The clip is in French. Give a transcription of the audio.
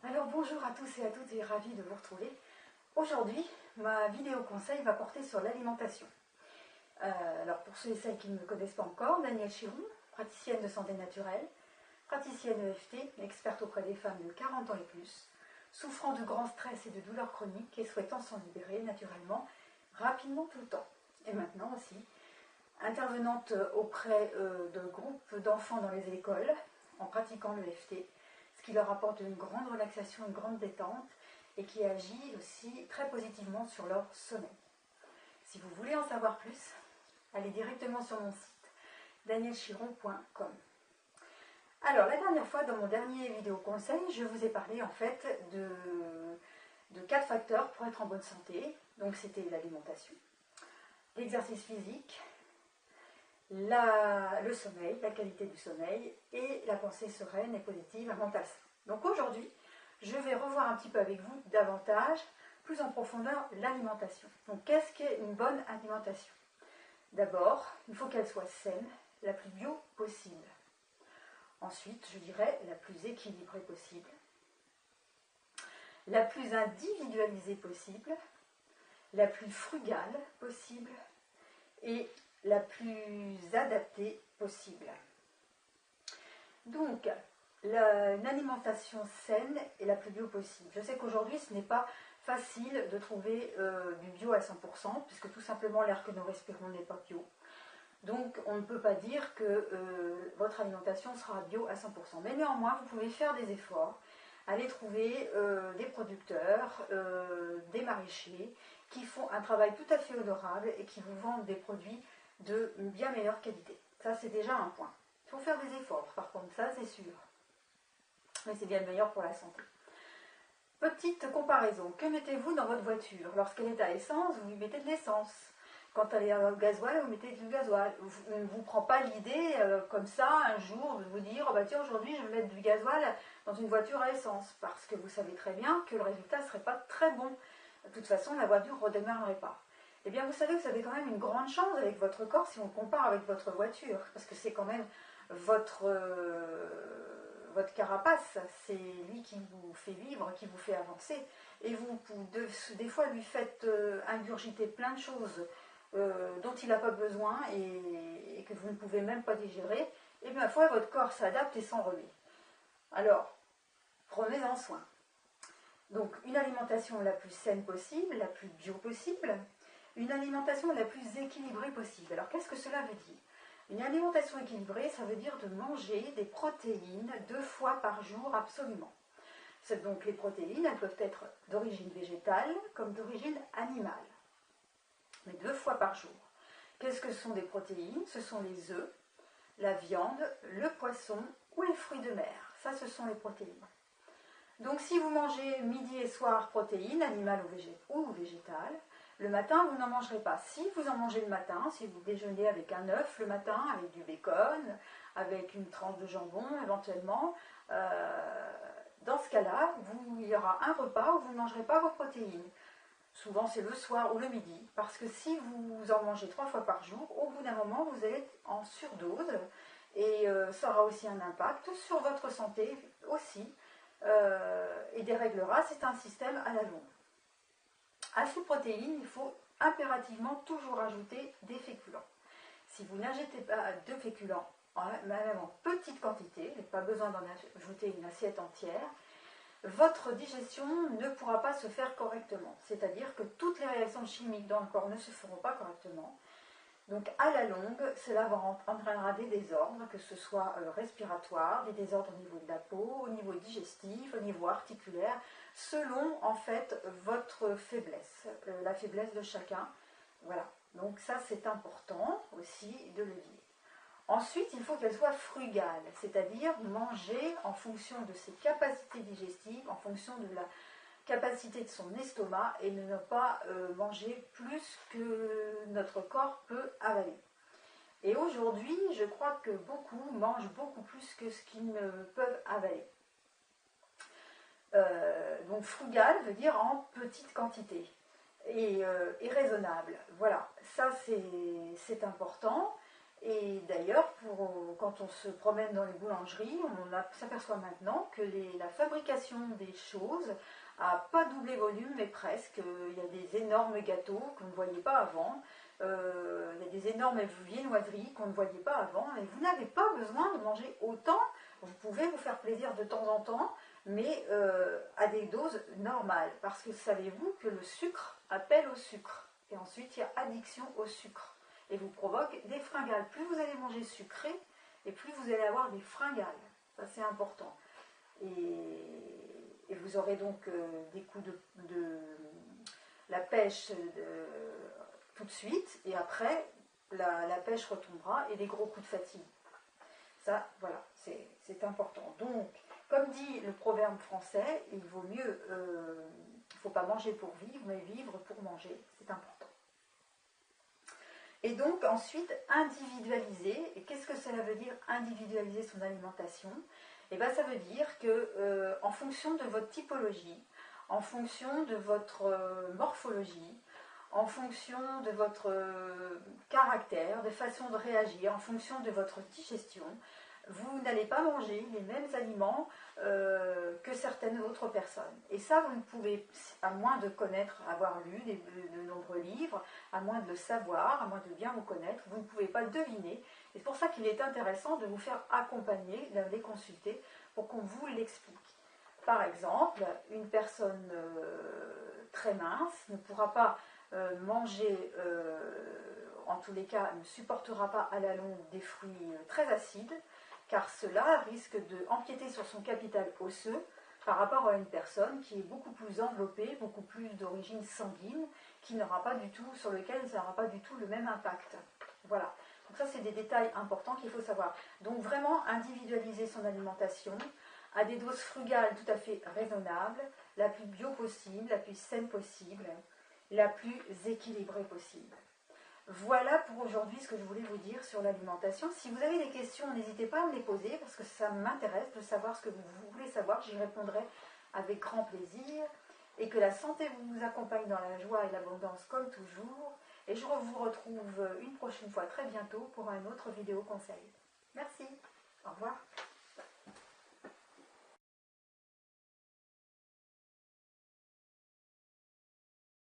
Alors bonjour à tous et à toutes et ravi de vous retrouver. Aujourd'hui, ma vidéo conseil va porter sur l'alimentation. Alors pour ceux et celles qui ne me connaissent pas encore, Danielle Chiron, praticienne de santé naturelle, praticienne EFT, experte auprès des femmes de 40 ans et plus, souffrant de grands stress et de douleurs chroniques et souhaitant s'en libérer naturellement, rapidement tout le temps. Et maintenant aussi, intervenante auprès de groupes d'enfants dans les écoles en pratiquant l'EFT, ce qui leur apporte une grande relaxation, une grande détente et qui agit aussi très positivement sur leur sommeil. Si vous voulez en savoir plus, allez directement sur mon site danielchiron.com. Alors la dernière fois, dans mon dernier vidéo conseil, je vous ai parlé en fait de 4 facteurs pour être en bonne santé. Donc c'était l'alimentation, l'exercice physique, le sommeil, la qualité du sommeil et la pensée sereine et positive, un mental sain. Donc aujourd'hui, je vais revoir un petit peu avec vous davantage, plus en profondeur, l'alimentation. Donc qu'est-ce qu'est une bonne alimentation? D'abord, il faut qu'elle soit saine, la plus bio possible. Ensuite, je dirais la plus équilibrée possible, la plus individualisée possible, la plus frugale possible et la plus adaptée possible. Donc, une alimentation saine est la plus bio possible. Je sais qu'aujourd'hui, ce n'est pas facile de trouver du bio à 100%, puisque tout simplement l'air que nous respirons n'est pas bio. Donc, on ne peut pas dire que votre alimentation sera bio à 100%. Mais néanmoins, vous pouvez faire des efforts, aller trouver des producteurs, des maraîchers, qui font un travail tout à fait honorable et qui vous vendent des produits de bien meilleure qualité. Ça, c'est déjà un point. Il faut faire des efforts, par contre, ça, c'est sûr. Mais c'est bien meilleur pour la santé. Petite comparaison, que mettez-vous dans votre voiture? Lorsqu'elle est à essence, vous lui mettez de l'essence. Quand elle est au gasoil, vous mettez du gasoil. On ne vous prend pas l'idée, comme ça, un jour, de vous dire, oh bah tiens, aujourd'hui, je vais mettre du gasoil dans une voiture à essence. Parce que vous savez très bien que le résultat ne serait pas très bon. De toute façon, la voiture ne redémarrerait pas. Eh bien, vous savez que vous avez quand même une grande chance avec votre corps si on compare avec votre voiture. Parce que c'est quand même votre carapace, c'est lui qui vous fait vivre, qui vous fait avancer. Et vous, des fois, lui faites ingurgiter plein de choses dont il n'a pas besoin et que vous ne pouvez même pas digérer. Et bien, fois, votre corps s'adapte et s'en remet. Alors, prenez-en soin. Donc, une alimentation la plus saine possible, la plus bio possible, une alimentation la plus équilibrée possible. Alors, qu'est-ce que cela veut dire? Une alimentation équilibrée, ça veut dire de manger des protéines 2 fois par jour absolument. Donc les protéines, elles peuvent être d'origine végétale comme d'origine animale. Mais 2 fois par jour. Qu'est-ce que sont des protéines? Ce sont les œufs, la viande, le poisson ou les fruits de mer. Ça, ce sont les protéines. Donc si vous mangez midi et soir protéines, animales ou végétales, le matin, vous n'en mangerez pas. Si vous en mangez le matin, si vous déjeunez avec un œuf le matin, avec du bacon, avec une tranche de jambon éventuellement, dans ce cas-là, il y aura un repas où vous ne mangerez pas vos protéines. Souvent, c'est le soir ou le midi. Parce que si vous en mangez 3 fois par jour, au bout d'un moment, vous allez être en surdose. Et ça aura aussi un impact sur votre santé aussi. Et déréglera, c'est un système à la longue. À ces protéines, il faut impérativement toujours ajouter des féculents. Si vous n'ajoutez pas de féculents, même en petite quantité, vous n'avez pas besoin d'en ajouter une assiette entière, votre digestion ne pourra pas se faire correctement. C'est-à-dire que toutes les réactions chimiques dans le corps ne se feront pas correctement. Donc à la longue, cela entraînera des désordres, que ce soit respiratoires, des désordres au niveau de la peau, au niveau digestif, au niveau articulaire, selon en fait votre faiblesse, la faiblesse de chacun. Voilà, donc ça c'est important aussi de le dire. Ensuite, il faut qu'elle soit frugale, c'est-à-dire manger en fonction de ses capacités digestives, en fonction de la capacité de son estomac et ne pas manger plus que notre corps peut avaler. Et aujourd'hui, je crois que beaucoup mangent beaucoup plus que ce qu'ils ne peuvent avaler. Donc frugal veut dire en petite quantité et raisonnable. Voilà, ça c'est important. Et d'ailleurs, quand on se promène dans les boulangeries, on s'aperçoit maintenant que la fabrication des choses a pas doublé volume, mais presque. Il y a des énormes gâteaux qu'on ne voyait pas avant. Il y a des énormes viennoiseries qu'on ne voyait pas avant. Et vous n'avez pas besoin de manger autant. Vous pouvez vous faire plaisir de temps en temps, mais à des doses normales. Parce que savez-vous que le sucre appelle au sucre. Et ensuite, il y a addiction au sucre. Et vous provoque des fringales. Plus vous allez manger sucré, et plus vous allez avoir des fringales. Ça, c'est important. Et vous aurez donc des coups de la pêche tout de suite, et après, la pêche retombera, et des gros coups de fatigue. Ça, voilà, c'est important. Donc, comme dit le proverbe français, il vaut mieux, il ne faut pas manger pour vivre, mais vivre pour manger. C'est important. Et donc ensuite, individualiser. Et qu'est-ce que cela veut dire, individualiser son alimentation? Et bien ça veut dire que en fonction de votre typologie, en fonction de votre morphologie, en fonction de votre caractère, de façon de réagir, en fonction de votre digestion, vous n'allez pas manger les mêmes aliments que certaines autres personnes. Et ça, vous ne pouvez, à moins de connaître, avoir lu de nombreux livres, à moins de le savoir, à moins de bien vous connaître, vous ne pouvez pas le deviner. Et c'est pour ça qu'il est intéressant de vous faire accompagner, de les consulter, pour qu'on vous l'explique. Par exemple, une personne très mince ne pourra pas manger, en tous les cas, ne supportera pas à la longue des fruits très acides, car cela risque d'empiéter sur son capital osseux par rapport à une personne qui est beaucoup plus enveloppée, beaucoup plus d'origine sanguine, qui n'aura pas du tout, sur lequel ça n'aura pas du tout le même impact. Voilà. Donc ça, c'est des détails importants qu'il faut savoir. Donc vraiment, individualiser son alimentation à des doses frugales tout à fait raisonnables, la plus bio possible, la plus saine possible, la plus équilibrée possible. Voilà pour aujourd'hui ce que je voulais vous dire sur l'alimentation. Si vous avez des questions, n'hésitez pas à me les poser parce que ça m'intéresse de savoir ce que vous voulez savoir. J'y répondrai avec grand plaisir. Et que la santé vous accompagne dans la joie et l'abondance comme toujours. Et je vous retrouve une prochaine fois très bientôt pour un autre vidéo conseil. Merci. Au revoir.